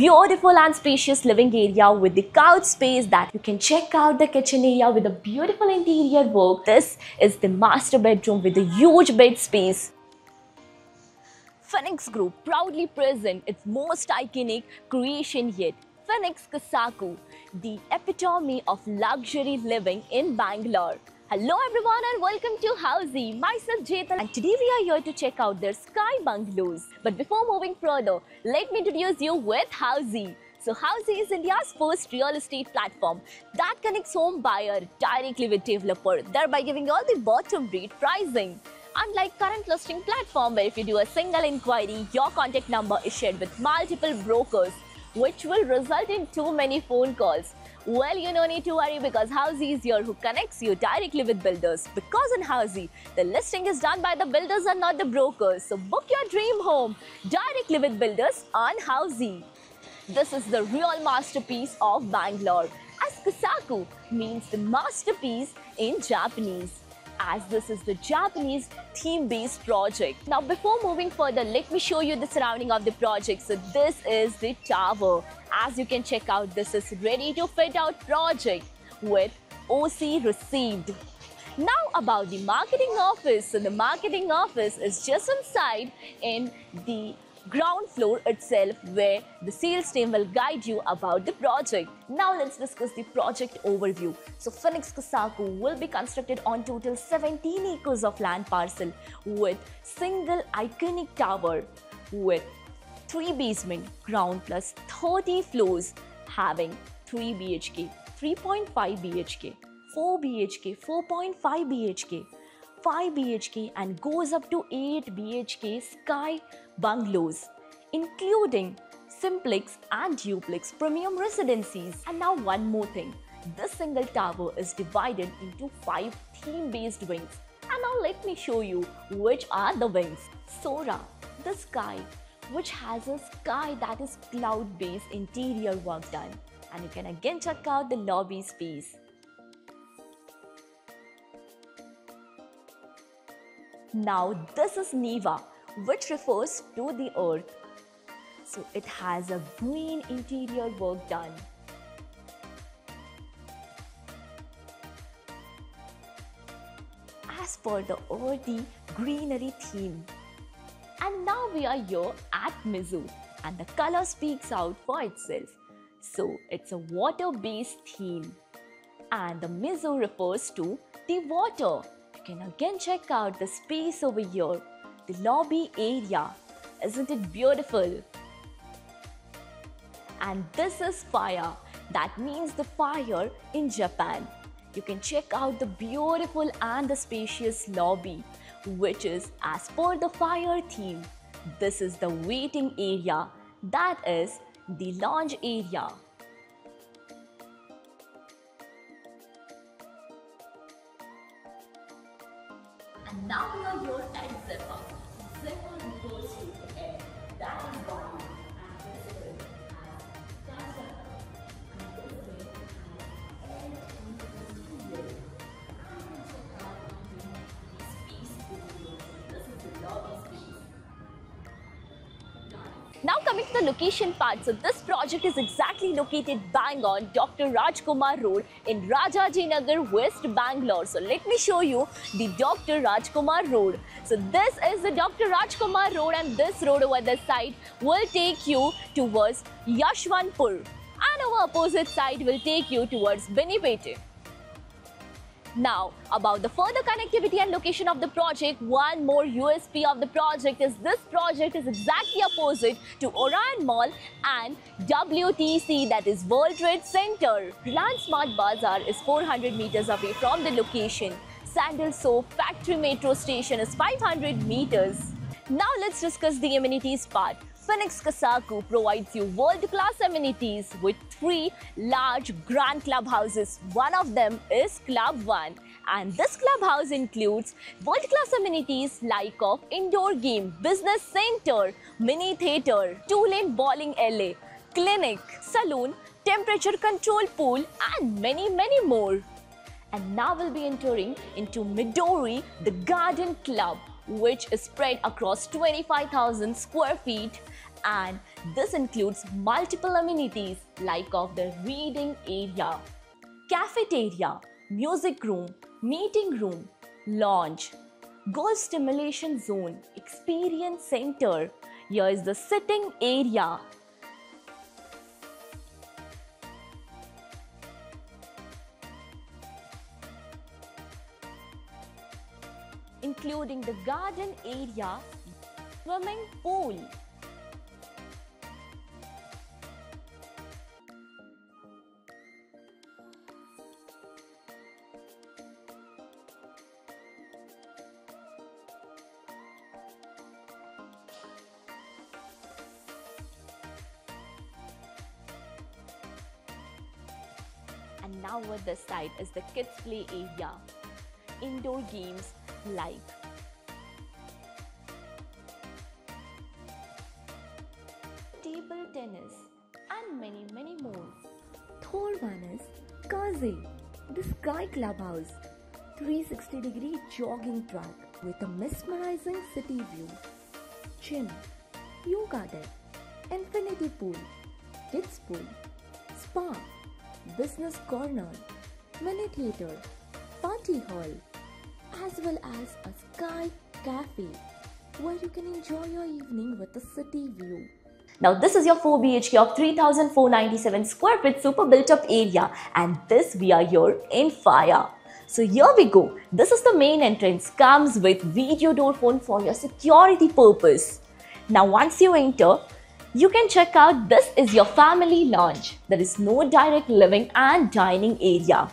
beautiful and spacious living area with the couch space that you can check out the kitchen area with a beautiful interior work. This is the master bedroom with a huge bed space. Phoenix Group proudly present its most iconic creation yet, Phoenix Kasaku, the epitome of luxury living in Bangalore. Hello everyone and welcome to Housey. Myself Jetal, and today we are here to check out their sky bungalows. But before moving further, let me introduce you with Housey. So Housey is India's first real estate platform that connects home buyer directly with developer, thereby giving you all the bottom rate pricing. Unlike current listing platform where if you do a single inquiry, your contact number is shared with multiple brokers, which will result in too many phone calls. Well, you no need to worry because Housey is here who connects you directly with builders. Because in Housey, the listing is done by the builders and not the brokers. So book your dream home directly with builders on Housey. This is the real masterpiece of Bangalore, as Kasaku means the masterpiece in Japanese, as this is the Japanese theme-based project. Now before moving further, let me show you the surrounding of the project. So this is the tower. As you can check out, this is ready to fit out project with OC received. Now about the marketing office. So the marketing office is just inside in the ground floor itself, where the sales team will guide you about the project. Now let's discuss the project overview. So Phoenix Kasaku will be constructed on total 17 acres of land parcel with single iconic tower with 3 basement, ground plus 30 floors, having 3 BHK, 3.5 BHK, 4 BHK, 4.5 BHK, 5 BHK and goes up to 8 BHK sky bungalows, including simplex and duplex premium residencies. And now one more thing, this single tower is divided into 5 theme-based wings. And now let me show you which are the wings. Sora, the sky, which has a sky that is cloud-based interior work done. And you can again check out the lobby space. Now this is Neva, which refers to the earth. So it has a green interior work done. As per the earthy greenery theme. And now we are here at Mizu, and the color speaks out for itself. So it's a water-based theme. And the Mizu refers to the water. You can again check out the space over here, the lobby area. Isn't it beautiful? And this is fire. That means the fire in Japan. You can check out the beautiful and the spacious lobby, which is as per the fire theme. This is the waiting area. That is the lounge area. And now we are here at Zephyr. Zephyr refers to the air that is body, and this is as Kazakh. And this way has air in the interior. And check out the space over here. This is the lobby space. Now coming to the location part, so this project is exactly located bang on Dr. Rajkumar Road in Rajaji Nagar, West Bangalore. So let me show you the Dr. Rajkumar Road. So this is the Dr. Rajkumar Road, and this road over the side will take you towards Yashwantpur, and our opposite side will take you towards Benipete. Now, about the further connectivity and location of the project, one more USP of the project is this project is exactly opposite to Orion Mall and WTC, that is World Trade Center. Reliance Smart Bazaar is 400 meters away from the location. Sandal Soap Factory Metro Station is 500 meters. Now let's discuss the amenities part. Phoenix Kasaku provides you world-class amenities with 3 large grand clubhouses. One of them is Club 1, and this clubhouse includes world-class amenities like of indoor game, business center, mini theater, 2-lane bowling alley, clinic, saloon, temperature control pool and many more. And now we'll be entering into Midori, the Garden Club, which is spread across 25,000 square feet and this includes multiple amenities like of the reading area, cafeteria, music room, meeting room, lounge, golf stimulation zone, experience center. Here is the sitting area, including the garden area, swimming pool. And now at this side is the kids play area. Indoor games like table tennis and many more. Third one is Kazi, the Sky Clubhouse, 360-degree jogging track with a mesmerizing city view. Gym, yoga deck, infinity pool, kids pool, spa, business corner, mini theater, party hall, as well as a sky cafe where you can enjoy your evening with a city view. Now this is your 4 BHK of 3,497 square feet super built up area, and this we are here in Fire. So here we go. This is the main entrance, comes with video door phone for your security purpose. Now once you enter, you can check out this is your family lounge. There is no direct living and dining area.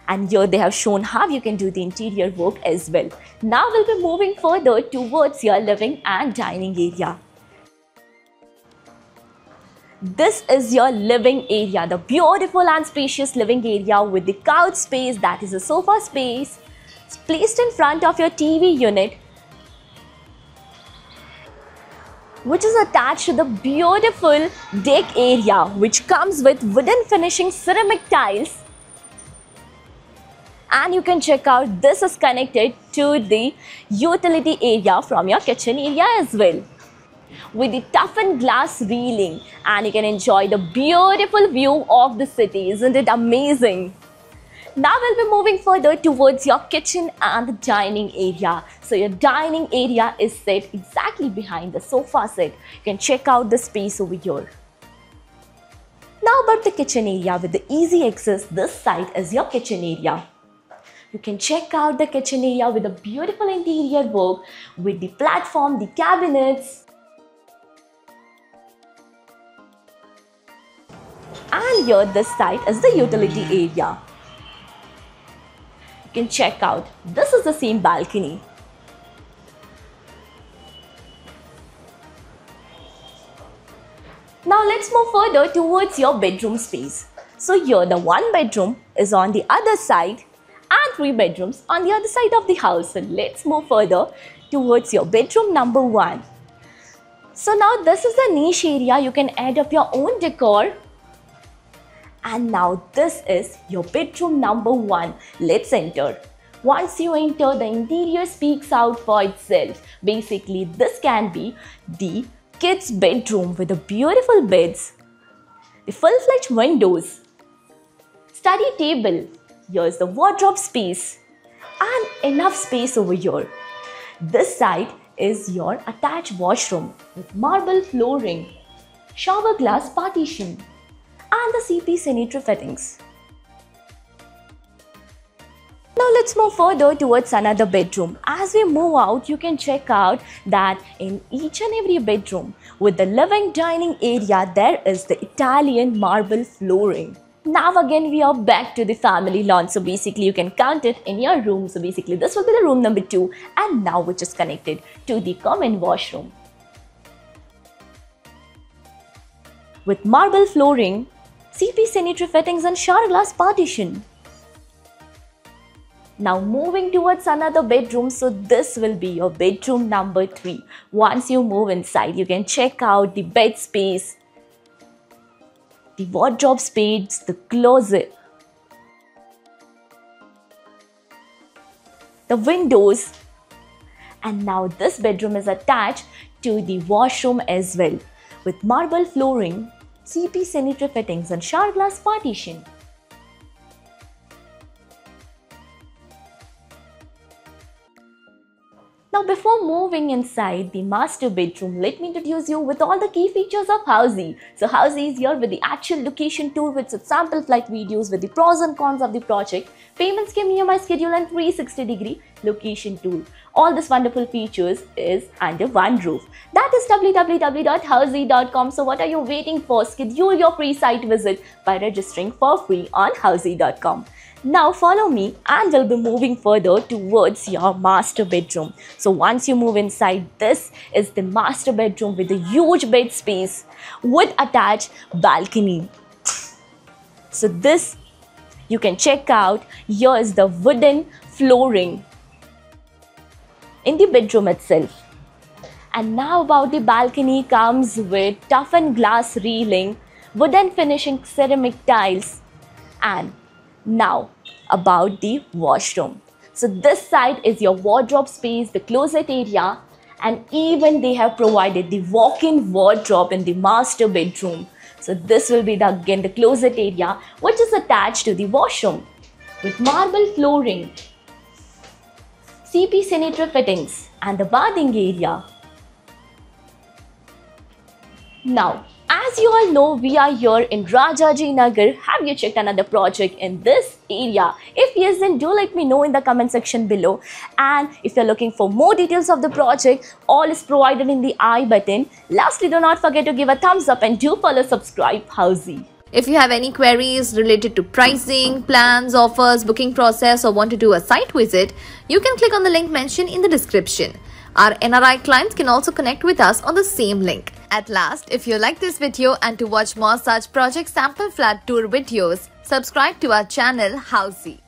And here they have shown how you can do the interior work as well. Now we'll be moving further towards your living and dining area. This is your living area, the beautiful and spacious living area with the couch space, that is a sofa space, placed in front of your TV unit, which is attached to the beautiful deck area, which comes with wooden finishing ceramic tiles. And you can check out this is connected to the utility area from your kitchen area as well, with the toughened glass railing, and you can enjoy the beautiful view of the city. Isn't it amazing? Now we'll be moving further towards your kitchen and the dining area. So your dining area is set exactly behind the sofa set. You can check out the space over here. Now about the kitchen area with the easy access, this side is your kitchen area. You can check out the kitchen area with a beautiful interior work with the platform, the cabinets. And here this side is the utility area. You can check out, this is the same balcony. Now let's move further towards your bedroom space. So here the one bedroom is on the other side and 3 bedrooms on the other side of the house. So let's move further towards your bedroom number 1. So now this is the niche area. You can add up your own decor. And now this is your bedroom number 1. Let's enter. Once you enter, the interior speaks out for itself. Basically, this can be the kids' bedroom with the beautiful beds, the full-fledged windows, study table. Here's the wardrobe space and enough space over here. This side is your attached washroom with marble flooring, shower glass partition, and the CP sanitary fittings. Now let's move further towards another bedroom. As we move out, you can check out that in each and every bedroom with the living dining area, there is the Italian marble flooring. Now again we are back to the family lounge. So basically you can count it in your room. So basically this will be the room number 2, and now which is connected to the common washroom. With marble flooring, CP sanitary fittings and shower glass partition. Now moving towards another bedroom, so this will be your bedroom number 3. Once you move inside, you can check out the bed space, the wardrobe space, the closet, the windows, and now this bedroom is attached to the washroom as well. with marble flooring, CP sanitary fittings and shower glass partition. Now before moving inside the master bedroom, let me introduce you with all the key features of Housey. So Housey is here with the actual location tour with its sample flight videos with the pros and cons of the project, payment scheme, EMI schedule and 360-degree location tour. All these wonderful features is under one roof. That is www.housey.com. So what are you waiting for? Schedule your free site visit by registering for free on housey.com. Now follow me and we'll be moving further towards your master bedroom. So once you move inside, this is the master bedroom with a huge bed space with attached balcony. So this you can check out. Here is the wooden flooring in the bedroom itself. And now about the balcony comes with toughened glass railing, wooden finishing ceramic tiles, and now about the washroom. So this side is your wardrobe space, the closet area, and even they have provided the walk-in wardrobe in the master bedroom. So this will be again the closet area which is attached to the washroom with marble flooring, CP sanitary fittings and the bathing area. Now, as you all know, we are here in Rajaji Nagar. Have you checked another project in this area? If yes, then do let me know in the comment section below. And if you're looking for more details of the project, all is provided in the I button. Lastly, do not forget to give a thumbs up and do follow subscribe Housey. If you have any queries related to pricing, plans, offers, booking process or want to do a site visit, you can click on the link mentioned in the description. Our NRI clients can also connect with us on the same link. At last, if you like this video and to watch more such project sample flat tour videos, subscribe to our channel Housey.